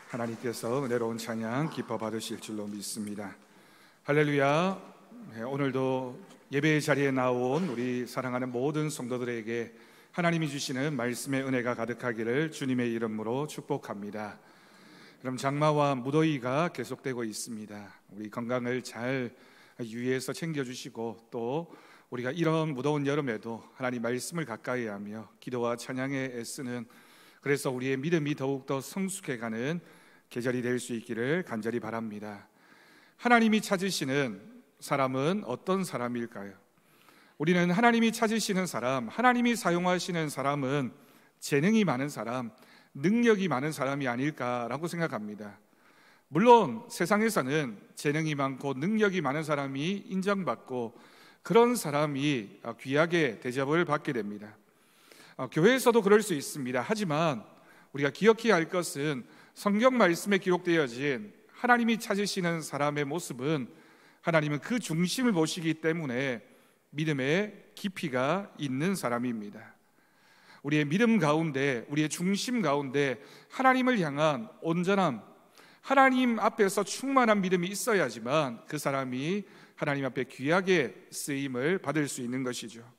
하나님께서 은혜로운 찬양 기뻐 받으실 줄로 믿습니다. 할렐루야. 오늘도 예배의 자리에 나온 우리 사랑하는 모든 성도들에게 하나님이 주시는 말씀의 은혜가 가득하기를 주님의 이름으로 축복합니다. 그럼 장마와 무더위가 계속되고 있습니다. 우리 건강을 잘 유의해서 챙겨주시고, 또 우리가 이런 무더운 여름에도 하나님 말씀을 가까이 하며 기도와 찬양에 애쓰는, 그래서 우리의 믿음이 더욱더 성숙해가는 계절이 될 수 있기를 간절히 바랍니다. 하나님이 찾으시는 사람은 어떤 사람일까요? 우리는 하나님이 찾으시는 사람, 하나님이 사용하시는 사람은 재능이 많은 사람, 능력이 많은 사람이 아닐까라고 생각합니다. 물론 세상에서는 재능이 많고 능력이 많은 사람이 인정받고 그런 사람이 귀하게 대접을 받게 됩니다. 교회에서도 그럴 수 있습니다. 하지만 우리가 기억해야 할 것은 성경 말씀에 기록되어진 하나님이 찾으시는 사람의 모습은, 하나님은 그 중심을 보시기 때문에 믿음의 깊이가 있는 사람입니다. 우리의 믿음 가운데, 우리의 중심 가운데 하나님을 향한 온전함, 하나님 앞에서 충만한 믿음이 있어야지만 그 사람이 하나님 앞에 귀하게 쓰임을 받을 수 있는 것이죠.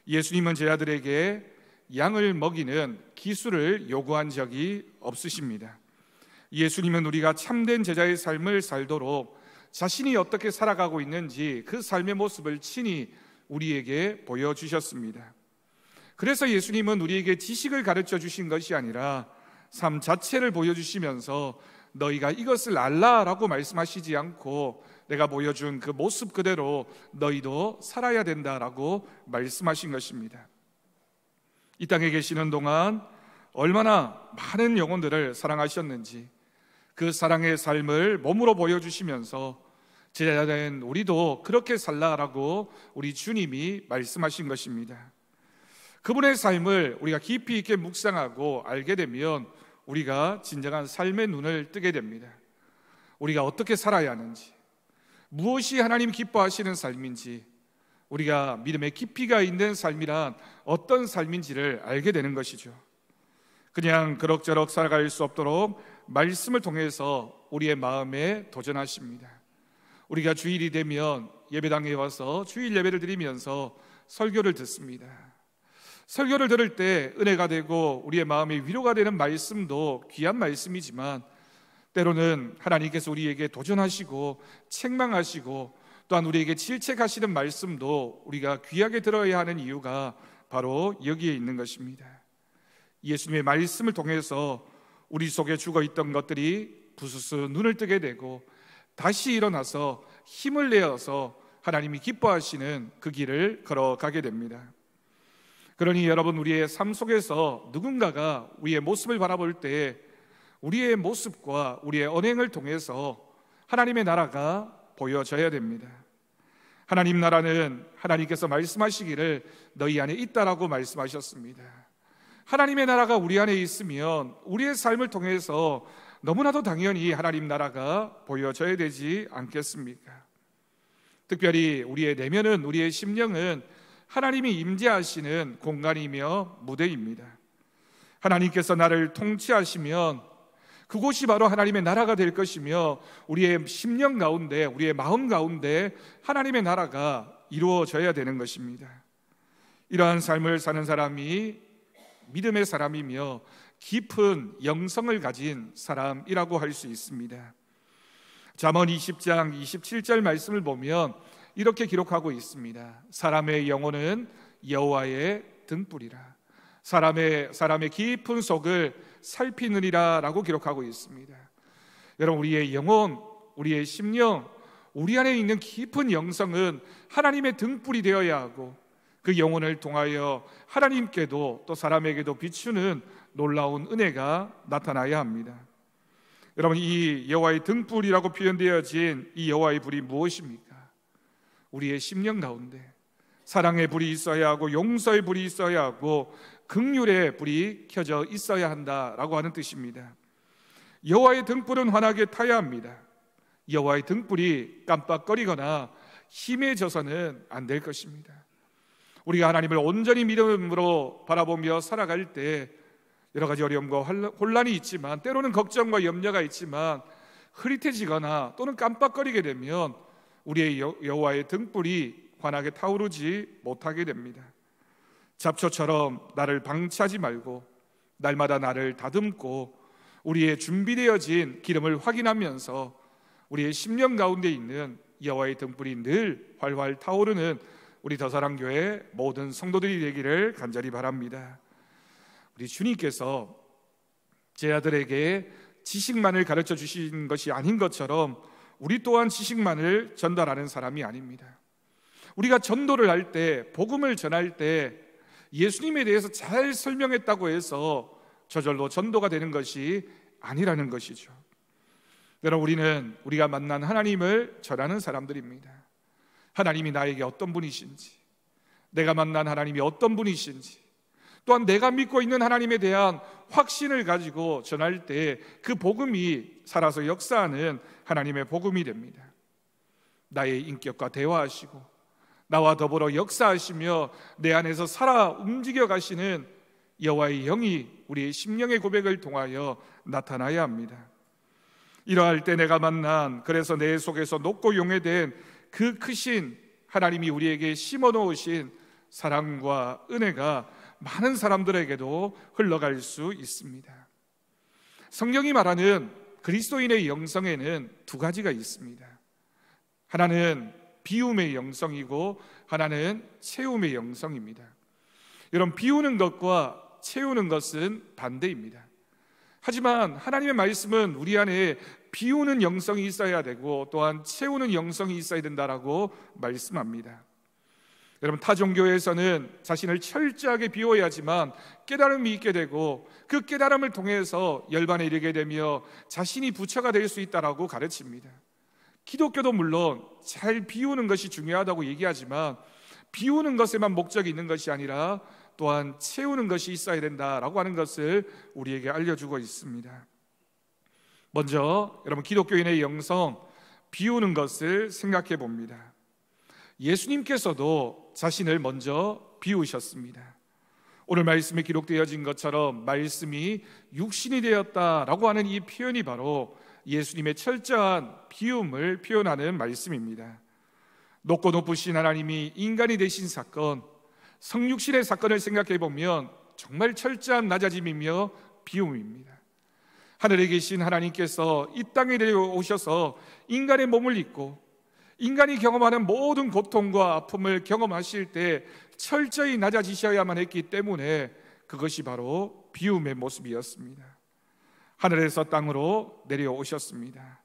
예수님은 제자들에게 양을 먹이는 기술을 요구한 적이 없으십니다. 예수님은 우리가 참된 제자의 삶을 살도록 자신이 어떻게 살아가고 있는지 그 삶의 모습을 친히 우리에게 보여주셨습니다. 그래서 예수님은 우리에게 지식을 가르쳐 주신 것이 아니라 삶 자체를 보여주시면서 너희가 이것을 알라라고 말씀하시지 않고 내가 보여준 그 모습 그대로 너희도 살아야 된다라고 말씀하신 것입니다. 이 땅에 계시는 동안 얼마나 많은 영혼들을 사랑하셨는지 그 사랑의 삶을 몸으로 보여주시면서 제자된 우리도 그렇게 살라라고 우리 주님이 말씀하신 것입니다. 그분의 삶을 우리가 깊이 있게 묵상하고 알게 되면 우리가 진정한 삶의 눈을 뜨게 됩니다. 우리가 어떻게 살아야 하는지, 무엇이 하나님 기뻐하시는 삶인지, 우리가 믿음의 깊이가 있는 삶이란 어떤 삶인지를 알게 되는 것이죠. 그냥 그럭저럭 살아갈 수 없도록 말씀을 통해서 우리의 마음에 도전하십니다. 우리가 주일이 되면 예배당에 와서 주일 예배를 드리면서 설교를 듣습니다. 설교를 들을 때 은혜가 되고 우리의 마음에 위로가 되는 말씀도 귀한 말씀이지만, 때로는 하나님께서 우리에게 도전하시고 책망하시고 또한 우리에게 질책하시는 말씀도 우리가 귀하게 들어야 하는 이유가 바로 여기에 있는 것입니다. 예수님의 말씀을 통해서 우리 속에 죽어있던 것들이 부스스 눈을 뜨게 되고 다시 일어나서 힘을 내어서 하나님이 기뻐하시는 그 길을 걸어가게 됩니다. 그러니 여러분, 우리의 삶 속에서 누군가가 우리의 모습을 바라볼 때 우리의 모습과 우리의 언행을 통해서 하나님의 나라가 보여져야 됩니다. 하나님 나라는 하나님께서 말씀하시기를 너희 안에 있다라고 말씀하셨습니다. 하나님의 나라가 우리 안에 있으면 우리의 삶을 통해서 너무나도 당연히 하나님 나라가 보여져야 되지 않겠습니까? 특별히 우리의 내면은, 우리의 심령은 하나님이 임재하시는 공간이며 무대입니다. 하나님께서 나를 통치하시면 그곳이 바로 하나님의 나라가 될 것이며, 우리의 심령 가운데, 우리의 마음 가운데 하나님의 나라가 이루어져야 되는 것입니다. 이러한 삶을 사는 사람이 믿음의 사람이며 깊은 영성을 가진 사람이라고 할 수 있습니다. 잠언 20장 27절 말씀을 보면 이렇게 기록하고 있습니다. 사람의 영혼은 여호와의 등불이라, 사람의 깊은 속을 살피느니라 라고 기록하고 있습니다. 여러분, 우리의 영혼, 우리의 심령, 우리 안에 있는 깊은 영성은 하나님의 등불이 되어야 하고, 그 영혼을 통하여 하나님께도 또 사람에게도 비추는 놀라운 은혜가 나타나야 합니다. 여러분, 이 여호와의 등불이라고 표현되어진 이 여호와의 불이 무엇입니까? 우리의 심령 가운데 사랑의 불이 있어야 하고, 용서의 불이 있어야 하고, 긍휼의 불이 켜져 있어야 한다라고 하는 뜻입니다. 여호와의 등불은 환하게 타야 합니다. 여호와의 등불이 깜빡거리거나 희미해져서는 안 될 것입니다. 우리가 하나님을 온전히 믿음으로 바라보며 살아갈 때 여러 가지 어려움과 혼란이 있지만, 때로는 걱정과 염려가 있지만 흐릿해지거나 또는 깜빡거리게 되면 우리의 여호와의 등불이 환하게 타오르지 못하게 됩니다. 잡초처럼 나를 방치하지 말고 날마다 나를 다듬고 우리의 준비되어진 기름을 확인하면서 우리의 심령 가운데 있는 여호와의 등불이 늘 활활 타오르는 우리 더사랑교회 모든 성도들이 되기를 간절히 바랍니다. 우리 주님께서 제 아들에게 지식만을 가르쳐 주신 것이 아닌 것처럼 우리 또한 지식만을 전달하는 사람이 아닙니다. 우리가 전도를 할 때, 복음을 전할 때 예수님에 대해서 잘 설명했다고 해서 저절로 전도가 되는 것이 아니라는 것이죠. 여러분, 우리는 우리가 만난 하나님을 전하는 사람들입니다. 하나님이 나에게 어떤 분이신지, 내가 만난 하나님이 어떤 분이신지, 또한 내가 믿고 있는 하나님에 대한 확신을 가지고 전할 때 그 복음이 살아서 역사하는 하나님의 복음이 됩니다. 나의 인격과 대화하시고 나와 더불어 역사하시며 내 안에서 살아 움직여 가시는 여호와의 영이 우리의 심령의 고백을 통하여 나타나야 합니다. 이러할 때 내가 만난, 그래서 내 속에서 높고 용해된 그 크신 하나님이 우리에게 심어 놓으신 사랑과 은혜가 많은 사람들에게도 흘러갈 수 있습니다. 성경이 말하는 그리스도인의 영성에는 두 가지가 있습니다. 하나는 비움의 영성이고 하나는 채움의 영성입니다. 여러분, 비우는 것과 채우는 것은 반대입니다. 하지만 하나님의 말씀은 우리 안에 비우는 영성이 있어야 되고 또한 채우는 영성이 있어야 된다라고 말씀합니다. 여러분, 타 종교에서는 자신을 철저하게 비워야지만 깨달음이 있게 되고 그 깨달음을 통해서 열반에 이르게 되며 자신이 부처가 될 수 있다라고 가르칩니다. 기독교도 물론 잘 비우는 것이 중요하다고 얘기하지만 비우는 것에만 목적이 있는 것이 아니라 또한 채우는 것이 있어야 된다라고 하는 것을 우리에게 알려주고 있습니다. 먼저 여러분, 기독교인의 영성, 비우는 것을 생각해 봅니다. 예수님께서도 자신을 먼저 비우셨습니다. 오늘 말씀에 기록되어진 것처럼 말씀이 육신이 되었다라고 하는 이 표현이 바로 예수님의 철저한 비움을 표현하는 말씀입니다. 높고 높으신 하나님이 인간이 되신 사건, 성육신의 사건을 생각해 보면 정말 철저한 낮아짐이며 비움입니다. 하늘에 계신 하나님께서 이 땅에 내려오셔서 인간의 몸을 입고 인간이 경험하는 모든 고통과 아픔을 경험하실 때 철저히 낮아지셔야만 했기 때문에 그것이 바로 비움의 모습이었습니다. 하늘에서 땅으로 내려오셨습니다.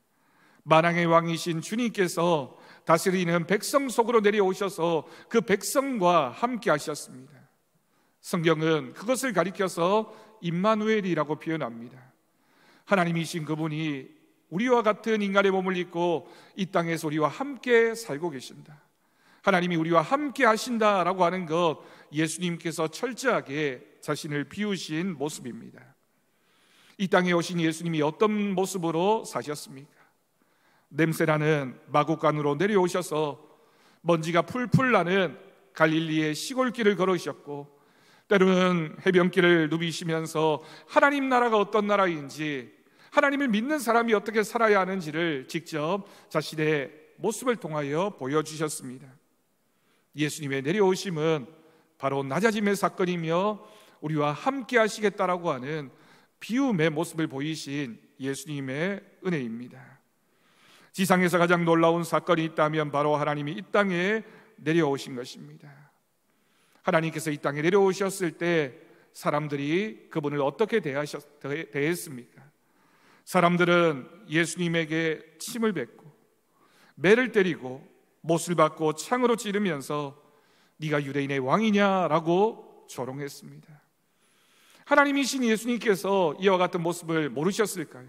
만왕의 왕이신 주님께서 다스리는 백성 속으로 내려오셔서 그 백성과 함께 하셨습니다. 성경은 그것을 가리켜서 임마누엘이라고 표현합니다. 하나님이신 그분이 우리와 같은 인간의 몸을 입고 이 땅에서 우리와 함께 살고 계신다. 하나님이 우리와 함께 하신다라고 하는 것, 예수님께서 철저하게 자신을 비우신 모습입니다. 이 땅에 오신 예수님이 어떤 모습으로 사셨습니까? 냄새나는 마구간으로 내려오셔서 먼지가 풀풀 나는 갈릴리의 시골길을 걸으셨고 때로는 해변길을 누비시면서 하나님 나라가 어떤 나라인지, 하나님을 믿는 사람이 어떻게 살아야 하는지를 직접 자신의 모습을 통하여 보여주셨습니다. 예수님의 내려오심은 바로 낮아짐의 사건이며 우리와 함께 하시겠다라고 하는 비움의 모습을 보이신 예수님의 은혜입니다. 지상에서 가장 놀라운 사건이 있다면 바로 하나님이 이 땅에 내려오신 것입니다. 하나님께서 이 땅에 내려오셨을 때 사람들이 그분을 어떻게 대했습니까? 사람들은 예수님에게 침을 뱉고 매를 때리고 못을 받고 창으로 찌르면서 네가 유대인의 왕이냐라고 조롱했습니다. 하나님이신 예수님께서 이와 같은 모습을 모르셨을까요?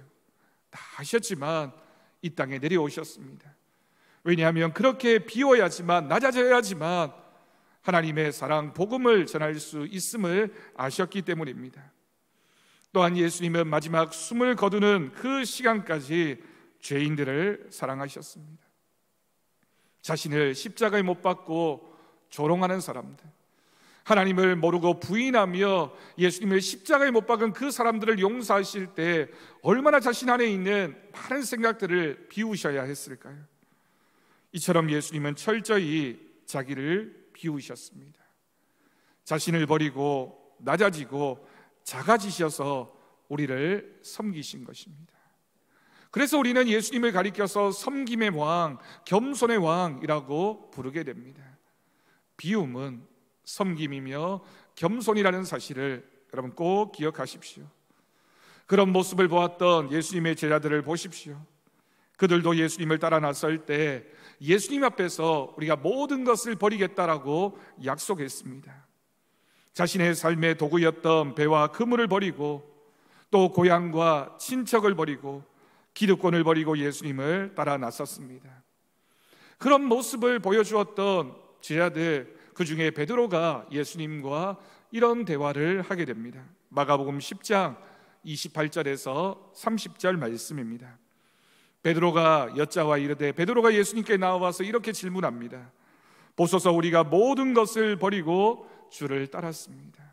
다 아셨지만 이 땅에 내려오셨습니다. 왜냐하면 그렇게 비워야지만, 낮아져야지만 하나님의 사랑, 복음을 전할 수 있음을 아셨기 때문입니다. 또한 예수님은 마지막 숨을 거두는 그 시간까지 죄인들을 사랑하셨습니다. 자신을 십자가에 못 박고 조롱하는 사람들, 하나님을 모르고 부인하며 예수님을 십자가에 못 박은 그 사람들을 용서하실 때 얼마나 자신 안에 있는 많은 생각들을 비우셔야 했을까요? 이처럼 예수님은 철저히 자기를 비우셨습니다. 자신을 버리고 낮아지고 작아지셔서 우리를 섬기신 것입니다. 그래서 우리는 예수님을 가리켜서 섬김의 왕, 겸손의 왕이라고 부르게 됩니다. 비움은 섬김이며 겸손이라는 사실을 여러분 꼭 기억하십시오. 그런 모습을 보았던 예수님의 제자들을 보십시오. 그들도 예수님을 따라 나설 때 예수님 앞에서 우리가 모든 것을 버리겠다라고 약속했습니다. 자신의 삶의 도구였던 배와 그물을 버리고 또 고향과 친척을 버리고 기득권을 버리고 예수님을 따라 나섰습니다. 그런 모습을 보여주었던 제자들, 그 중에 베드로가 예수님과 이런 대화를 하게 됩니다. 마가복음 10장 28절에서 30절 말씀입니다. 베드로가 여짜와 이르되, 베드로가 예수님께 나와서 이렇게 질문합니다. 보소서, 우리가 모든 것을 버리고 주를 따랐습니다.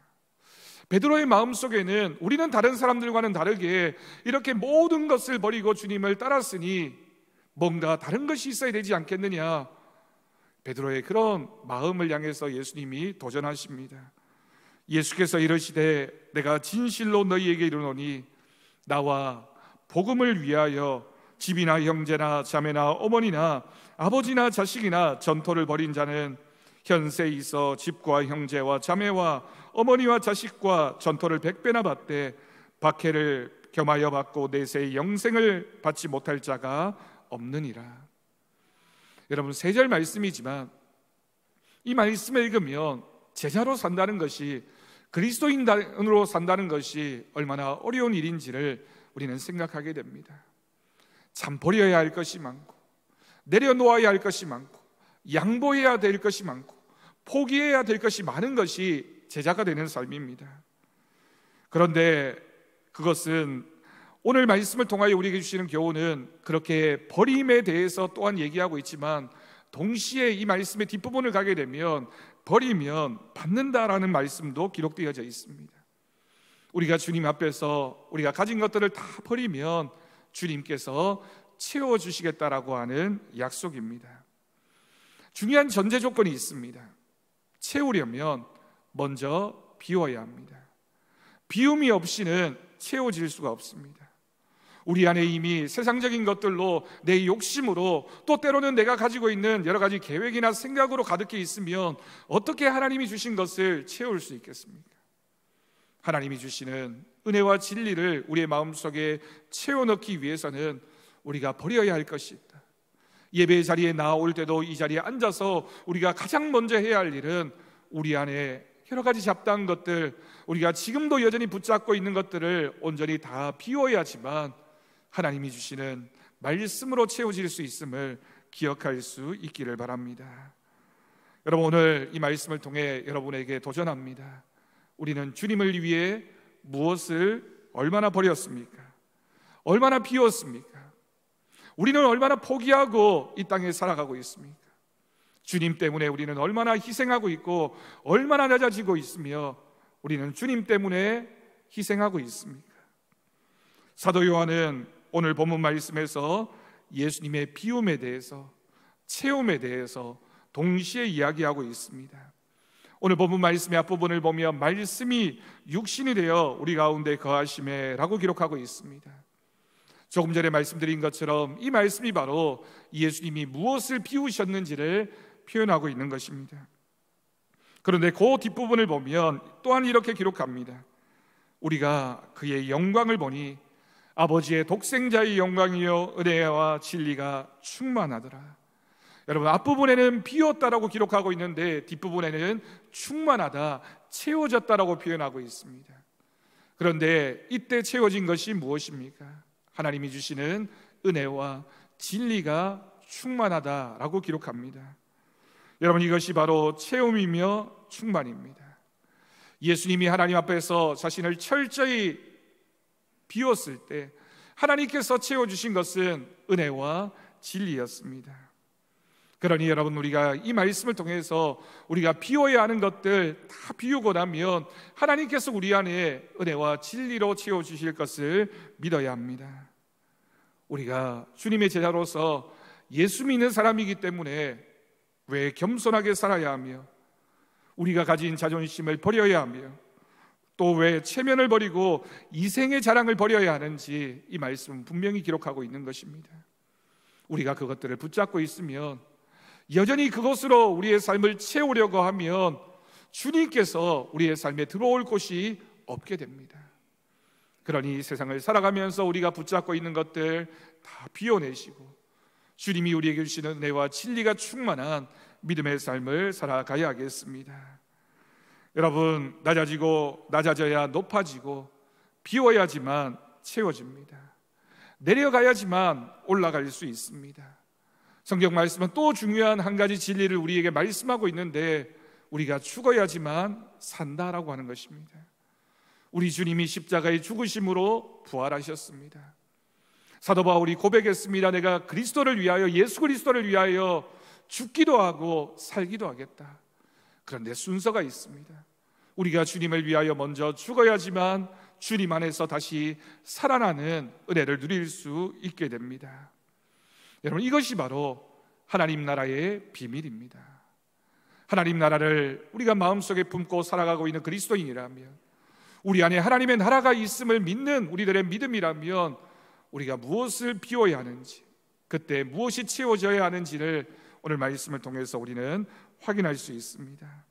베드로의 마음속에는 우리는 다른 사람들과는 다르게 이렇게 모든 것을 버리고 주님을 따랐으니 뭔가 다른 것이 있어야 되지 않겠느냐, 베드로의 그런 마음을 향해서 예수님이 도전하십니다. 예수께서 이르시되, 내가 진실로 너희에게 이르노니 나와 복음을 위하여 집이나 형제나 자매나 어머니나 아버지나 자식이나 전토를 벌인 자는 현세에 있어 집과 형제와 자매와 어머니와 자식과 전토를 100배나 받되 박해를 겸하여 받고 내세의 영생을 받지 못할 자가 없느니라. 여러분, 3절 말씀이지만 이 말씀을 읽으면 제자로 산다는 것이, 그리스도인으로 산다는 것이 얼마나 어려운 일인지를 우리는 생각하게 됩니다. 참 버려야 할 것이 많고 내려놓아야 할 것이 많고 양보해야 될 것이 많고 포기해야 될 것이 많은 것이 제자가 되는 삶입니다. 그런데 그것은 오늘 말씀을 통하여 우리에게 주시는 교훈은 그렇게 버림에 대해서 또한 얘기하고 있지만, 동시에 이 말씀의 뒷부분을 가게 되면 버리면 받는다라는 말씀도 기록되어져 있습니다. 우리가 주님 앞에서 우리가 가진 것들을 다 버리면 주님께서 채워주시겠다라고 하는 약속입니다. 중요한 전제 조건이 있습니다. 채우려면 먼저 비워야 합니다. 비움이 없이는 채워질 수가 없습니다. 우리 안에 이미 세상적인 것들로, 내 욕심으로, 또 때로는 내가 가지고 있는 여러 가지 계획이나 생각으로 가득해 있으면 어떻게 하나님이 주신 것을 채울 수 있겠습니까? 하나님이 주시는 은혜와 진리를 우리의 마음속에 채워넣기 위해서는 우리가 버려야 할 것이 있다. 예배의 자리에 나올 때도 이 자리에 앉아서 우리가 가장 먼저 해야 할 일은 우리 안에 여러 가지 잡다한 것들, 우리가 지금도 여전히 붙잡고 있는 것들을 온전히 다 비워야지만 하나님이 주시는 말씀으로 채워질 수 있음을 기억할 수 있기를 바랍니다. 여러분, 오늘 이 말씀을 통해 여러분에게 도전합니다. 우리는 주님을 위해 무엇을 얼마나 버렸습니까? 얼마나 비웠습니까? 우리는 얼마나 포기하고 이 땅에 살아가고 있습니까? 주님 때문에 우리는 얼마나 희생하고 있고 얼마나 낮아지고 있으며 우리는 주님 때문에 희생하고 있습니까? 사도 요한은 오늘 본문 말씀에서 예수님의 비움에 대해서, 채움에 대해서 동시에 이야기하고 있습니다. 오늘 본문 말씀의 앞부분을 보면 말씀이 육신이 되어 우리 가운데 거하심에 라고 기록하고 있습니다. 조금 전에 말씀드린 것처럼 이 말씀이 바로 예수님이 무엇을 비우셨는지를 표현하고 있는 것입니다. 그런데 그 뒷부분을 보면 또한 이렇게 기록합니다. 우리가 그의 영광을 보니 아버지의 독생자의 영광이요 은혜와 진리가 충만하더라. 여러분, 앞부분에는 비웠다라고 기록하고 있는데 뒷부분에는 충만하다, 채워졌다라고 표현하고 있습니다. 그런데 이때 채워진 것이 무엇입니까? 하나님이 주시는 은혜와 진리가 충만하다라고 기록합니다. 여러분, 이것이 바로 채움이며 충만입니다. 예수님이 하나님 앞에서 자신을 철저히 비웠을 때 하나님께서 채워주신 것은 은혜와 진리였습니다. 그러니 여러분, 우리가 이 말씀을 통해서 우리가 비워야 하는 것들 다 비우고 나면 하나님께서 우리 안에 은혜와 진리로 채워주실 것을 믿어야 합니다. 우리가 주님의 제자로서 예수 믿는 사람이기 때문에 왜 겸손하게 살아야 하며, 우리가 가진 자존심을 버려야 하며, 또 왜 체면을 버리고 이생의 자랑을 버려야 하는지 이 말씀은 분명히 기록하고 있는 것입니다. 우리가 그것들을 붙잡고 있으면, 여전히 그것으로 우리의 삶을 채우려고 하면 주님께서 우리의 삶에 들어올 곳이 없게 됩니다. 그러니 세상을 살아가면서 우리가 붙잡고 있는 것들 다 비워내시고 주님이 우리에게 주시는 은혜와 진리가 충만한 믿음의 삶을 살아가야 하겠습니다. 여러분, 낮아져야 높아지고, 비워야지만 채워집니다. 내려가야지만 올라갈 수 있습니다. 성경 말씀은 또 중요한 한 가지 진리를 우리에게 말씀하고 있는데, 우리가 죽어야지만 산다라고 하는 것입니다. 우리 주님이 십자가의 죽으심으로 부활하셨습니다. 사도 바울이 고백했습니다. 내가 그리스도를 위하여, 예수 그리스도를 위하여 죽기도 하고 살기도 하겠다. 그런데 순서가 있습니다. 우리가 주님을 위하여 먼저 죽어야지만 주님 안에서 다시 살아나는 은혜를 누릴 수 있게 됩니다. 여러분, 이것이 바로 하나님 나라의 비밀입니다. 하나님 나라를 우리가 마음속에 품고 살아가고 있는 그리스도인이라면, 우리 안에 하나님의 나라가 있음을 믿는 우리들의 믿음이라면, 우리가 무엇을 비워야 하는지, 그때 무엇이 채워져야 하는지를 오늘 말씀을 통해서 우리는 확인할 수 있습니다.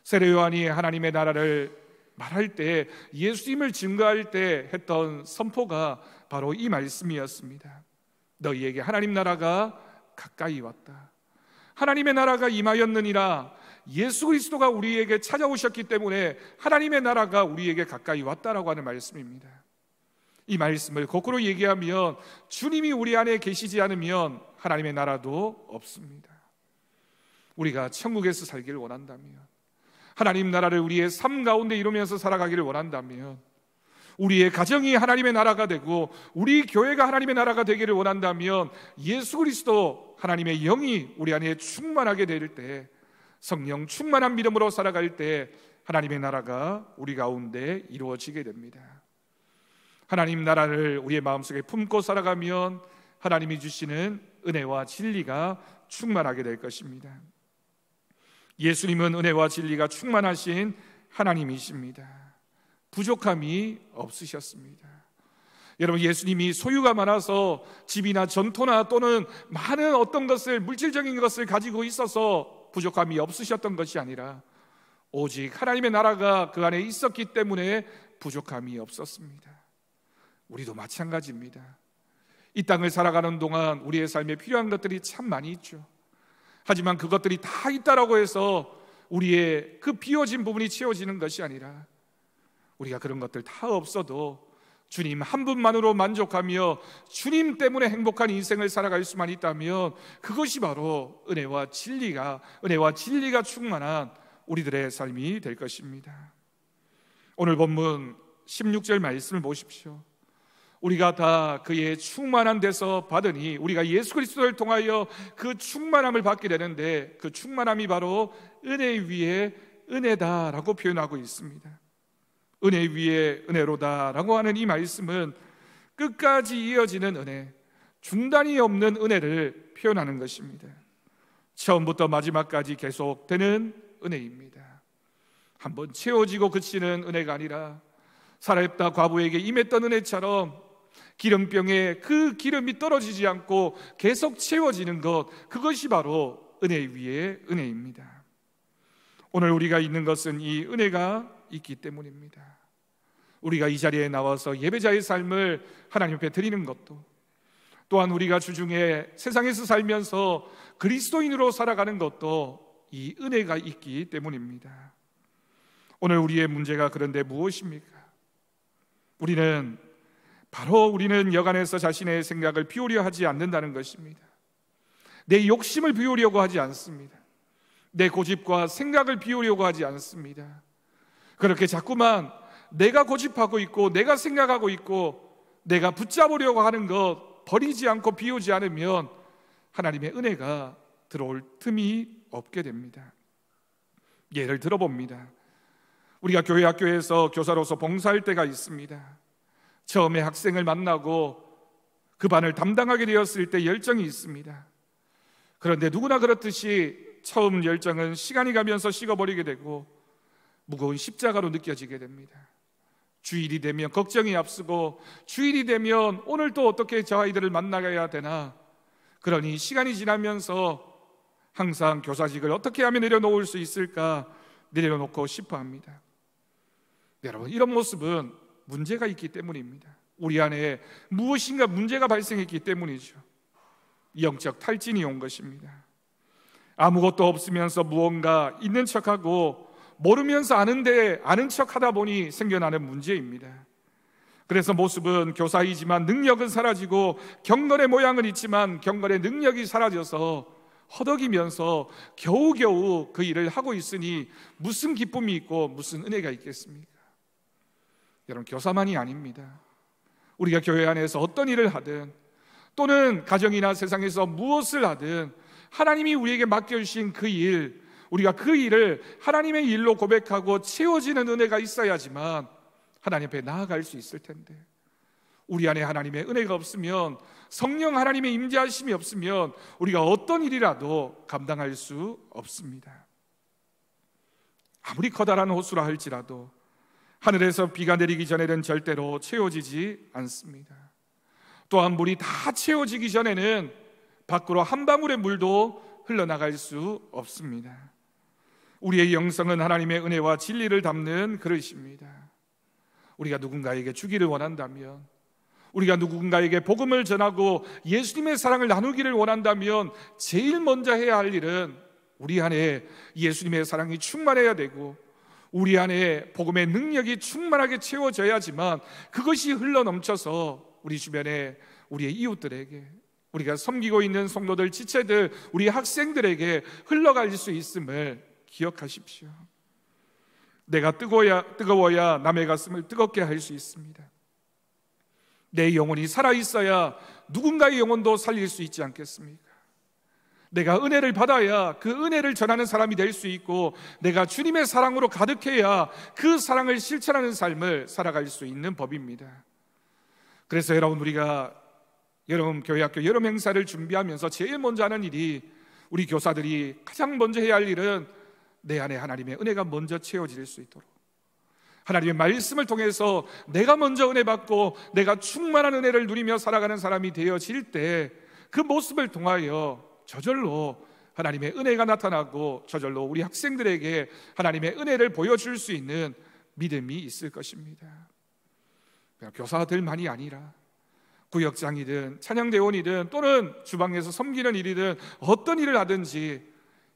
세례 요한이 하나님의 나라를 말할 때, 예수님을 증거할 때 했던 선포가 바로 이 말씀이었습니다. 너희에게 하나님 나라가 가까이 왔다. 하나님의 나라가 임하였느니라. 예수 그리스도가 우리에게 찾아오셨기 때문에 하나님의 나라가 우리에게 가까이 왔다라고 하는 말씀입니다. 이 말씀을 거꾸로 얘기하면, 주님이 우리 안에 계시지 않으면 하나님의 나라도 없습니다. 우리가 천국에서 살기를 원한다면, 하나님 나라를 우리의 삶 가운데 이루면서 살아가기를 원한다면, 우리의 가정이 하나님의 나라가 되고 우리 교회가 하나님의 나라가 되기를 원한다면, 예수 그리스도 하나님의 영이 우리 안에 충만하게 될 때, 성령 충만한 믿음으로 살아갈 때 하나님의 나라가 우리 가운데 이루어지게 됩니다. 하나님 나라를 우리의 마음속에 품고 살아가면 하나님이 주시는 은혜와 진리가 충만하게 될 것입니다. 예수님은 은혜와 진리가 충만하신 하나님이십니다. 부족함이 없으셨습니다. 여러분, 예수님이 소유가 많아서 집이나 전토나 또는 많은 어떤 것을, 물질적인 것을 가지고 있어서 부족함이 없으셨던 것이 아니라, 오직 하나님의 나라가 그 안에 있었기 때문에 부족함이 없었습니다. 우리도 마찬가지입니다. 이 땅을 살아가는 동안 우리의 삶에 필요한 것들이 참 많이 있죠. 하지만 그것들이 다 있다라고 해서 우리의 그 비워진 부분이 채워지는 것이 아니라, 우리가 그런 것들 다 없어도 주님 한 분만으로 만족하며 주님 때문에 행복한 인생을 살아갈 수만 있다면, 그것이 바로 은혜와 진리가 충만한 우리들의 삶이 될 것입니다. 오늘 본문 16절 말씀을 보십시오. 우리가 다 그의 충만한 데서 받으니, 우리가 예수 그리스도를 통하여 그 충만함을 받게 되는데, 그 충만함이 바로 은혜 위에 은혜다라고 표현하고 있습니다. 은혜 위에 은혜로다라고 하는 이 말씀은 끝까지 이어지는 은혜, 중단이 없는 은혜를 표현하는 것입니다. 처음부터 마지막까지 계속되는 은혜입니다. 한번 채워지고 그치는 은혜가 아니라, 사렙다 과부에게 임했던 은혜처럼 기름병에 그 기름이 떨어지지 않고 계속 채워지는 것, 그것이 바로 은혜 위에 은혜입니다. 오늘 우리가 있는 것은 이 은혜가 있기 때문입니다. 우리가 이 자리에 나와서 예배자의 삶을 하나님 앞에 드리는 것도, 또한 우리가 주중에 세상에서 살면서 그리스도인으로 살아가는 것도 이 은혜가 있기 때문입니다. 오늘 우리의 문제가 그런데 무엇입니까? 우리는 여간에서 자신의 생각을 비우려 하지 않는다는 것입니다. 내 욕심을 비우려고 하지 않습니다. 내 고집과 생각을 비우려고 하지 않습니다. 그렇게 자꾸만 내가 고집하고 있고 내가 생각하고 있고 내가 붙잡으려고 하는 것 버리지 않고 비우지 않으면 하나님의 은혜가 들어올 틈이 없게 됩니다. 예를 들어봅니다. 우리가 교회 학교에서 교사로서 봉사할 때가 있습니다. 처음에 학생을 만나고 그 반을 담당하게 되었을 때 열정이 있습니다. 그런데 누구나 그렇듯이 처음 열정은 시간이 가면서 식어버리게 되고 무거운 십자가로 느껴지게 됩니다. 주일이 되면 걱정이 앞서고, 주일이 되면 오늘 또 어떻게 저 아이들을 만나야 되나, 그러니 시간이 지나면서 항상 교사직을 어떻게 하면 내려놓을 수 있을까 내려놓고 싶어 합니다. 여러분, 이런 모습은 문제가 있기 때문입니다. 우리 안에 무엇인가 문제가 발생했기 때문이죠. 영적 탈진이 온 것입니다. 아무것도 없으면서 무언가 있는 척하고 모르면서 아는데 아는 척하다 보니 생겨나는 문제입니다. 그래서 모습은 교사이지만 능력은 사라지고, 경건의 모양은 있지만 경건의 능력이 사라져서 허덕이면서 겨우겨우 그 일을 하고 있으니 무슨 기쁨이 있고 무슨 은혜가 있겠습니까? 여러분, 교사만이 아닙니다. 우리가 교회 안에서 어떤 일을 하든, 또는 가정이나 세상에서 무엇을 하든 하나님이 우리에게 맡겨주신 그 일, 우리가 그 일을 하나님의 일로 고백하고 채워지는 은혜가 있어야지만 하나님 앞에 나아갈 수 있을 텐데, 우리 안에 하나님의 은혜가 없으면, 성령 하나님의 임재하심이 없으면 우리가 어떤 일이라도 감당할 수 없습니다. 아무리 커다란 호수라 할지라도 하늘에서 비가 내리기 전에는 절대로 채워지지 않습니다. 또한 물이 다 채워지기 전에는 밖으로 한 방울의 물도 흘러나갈 수 없습니다. 우리의 영성은 하나님의 은혜와 진리를 담는 그릇입니다. 우리가 누군가에게 주기를 원한다면, 우리가 누군가에게 복음을 전하고 예수님의 사랑을 나누기를 원한다면 제일 먼저 해야 할 일은 우리 안에 예수님의 사랑이 충만해야 되고, 우리 안에 복음의 능력이 충만하게 채워져야지만 그것이 흘러넘쳐서 우리 주변에 우리의 이웃들에게, 우리가 섬기고 있는 성도들, 지체들, 우리 학생들에게 흘러갈 수 있음을 기억하십시오. 내가 뜨거워야 남의 가슴을 뜨겁게 할 수 있습니다. 내 영혼이 살아있어야 누군가의 영혼도 살릴 수 있지 않겠습니까? 내가 은혜를 받아야 그 은혜를 전하는 사람이 될 수 있고, 내가 주님의 사랑으로 가득해야 그 사랑을 실천하는 삶을 살아갈 수 있는 법입니다. 그래서 여러분, 우리가 여름 교회학교 여름 행사를 준비하면서 제일 먼저 하는 일이, 우리 교사들이 가장 먼저 해야 할 일은 내 안에 하나님의 은혜가 먼저 채워질 수 있도록, 하나님의 말씀을 통해서 내가 먼저 은혜 받고 내가 충만한 은혜를 누리며 살아가는 사람이 되어질 때, 그 모습을 통하여 저절로 하나님의 은혜가 나타나고 저절로 우리 학생들에게 하나님의 은혜를 보여줄 수 있는 믿음이 있을 것입니다. 교사들만이 아니라 구역장이든 찬양대원이든 또는 주방에서 섬기는 일이든 어떤 일을 하든지,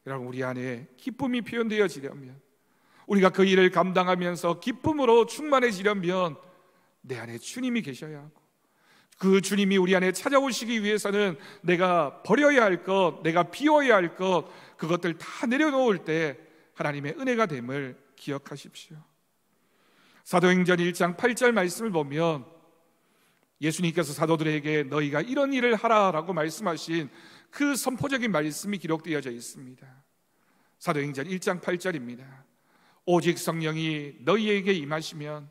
여러분, 우리 안에 기쁨이 표현되어지려면, 우리가 그 일을 감당하면서 기쁨으로 충만해지려면 내 안에 주님이 계셔야 하고, 그 주님이 우리 안에 찾아오시기 위해서는 내가 버려야 할 것, 내가 비워야 할 것, 그것들 다 내려놓을 때 하나님의 은혜가 됨을 기억하십시오. 사도행전 1장 8절 말씀을 보면 예수님께서 사도들에게 너희가 이런 일을 하라라고 말씀하신 그 선포적인 말씀이 기록되어져 있습니다. 사도행전 1장 8절입니다. 오직 성령이 너희에게 임하시면,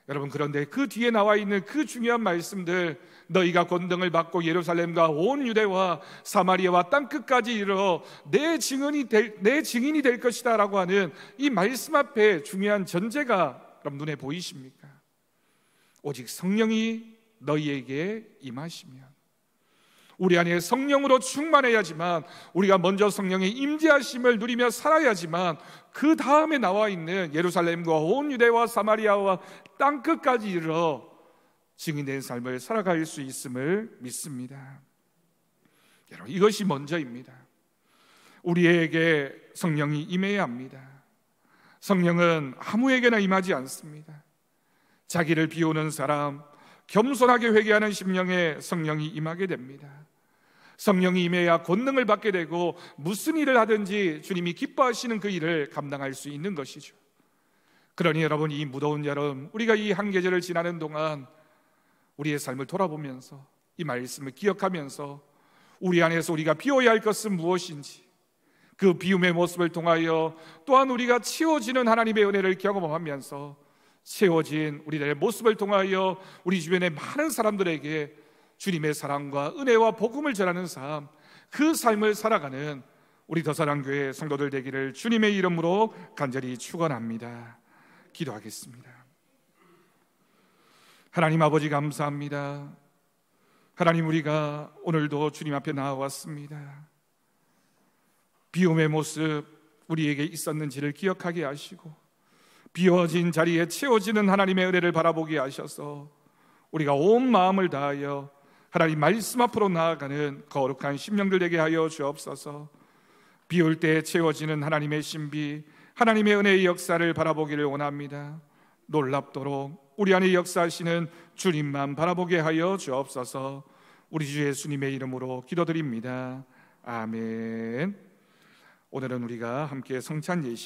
여러분, 그런데 그 뒤에 나와 있는 그 중요한 말씀들, 너희가 권능을 받고 예루살렘과 온 유대와 사마리아와 땅끝까지 이르러 내 증인이 될 것이다 라고 하는 이 말씀 앞에 중요한 전제가 여러분 눈에 보이십니까? 오직 성령이 너희에게 임하시면, 우리 안에 성령으로 충만해야지만, 우리가 먼저 성령의 임재하심을 누리며 살아야지만 그 다음에 나와 있는 예루살렘과 온 유대와 사마리아와 땅끝까지 이르러 증인된 삶을 살아갈 수 있음을 믿습니다. 여러분, 이것이 먼저입니다. 우리에게 성령이 임해야 합니다. 성령은 아무에게나 임하지 않습니다. 자기를 비우는 사람, 겸손하게 회개하는 심령에 성령이 임하게 됩니다. 성령이 임해야 권능을 받게 되고 무슨 일을 하든지 주님이 기뻐하시는 그 일을 감당할 수 있는 것이죠. 그러니 여러분, 이 무더운 여름, 우리가 이 한계절을 지나는 동안 우리의 삶을 돌아보면서 이 말씀을 기억하면서 우리 안에서 우리가 비워야 할 것은 무엇인지, 그 비움의 모습을 통하여 또한 우리가 채워지는 하나님의 은혜를 경험하면서 채워진 우리들의 모습을 통하여 우리 주변의 많은 사람들에게 주님의 사랑과 은혜와 복음을 전하는 삶, 그 삶을 살아가는 우리 더사랑교회 성도들 되기를 주님의 이름으로 간절히 축원합니다. 기도하겠습니다. 하나님 아버지 감사합니다. 하나님, 우리가 오늘도 주님 앞에 나와왔습니다. 비움의 모습 우리에게 있었는지를 기억하게 하시고 비워진 자리에 채워지는 하나님의 은혜를 바라보게 하셔서 우리가 온 마음을 다하여 하나님 말씀 앞으로 나아가는 거룩한 심령들 되게 하여 주옵소서. 비울 때 채워지는 하나님의 신비, 하나님의 은혜의 역사를 바라보기를 원합니다. 놀랍도록 우리 안에 역사하시는 주님만 바라보게 하여 주옵소서. 우리 주 예수님의 이름으로 기도드립니다. 아멘. 오늘은 우리가 함께 성찬 예식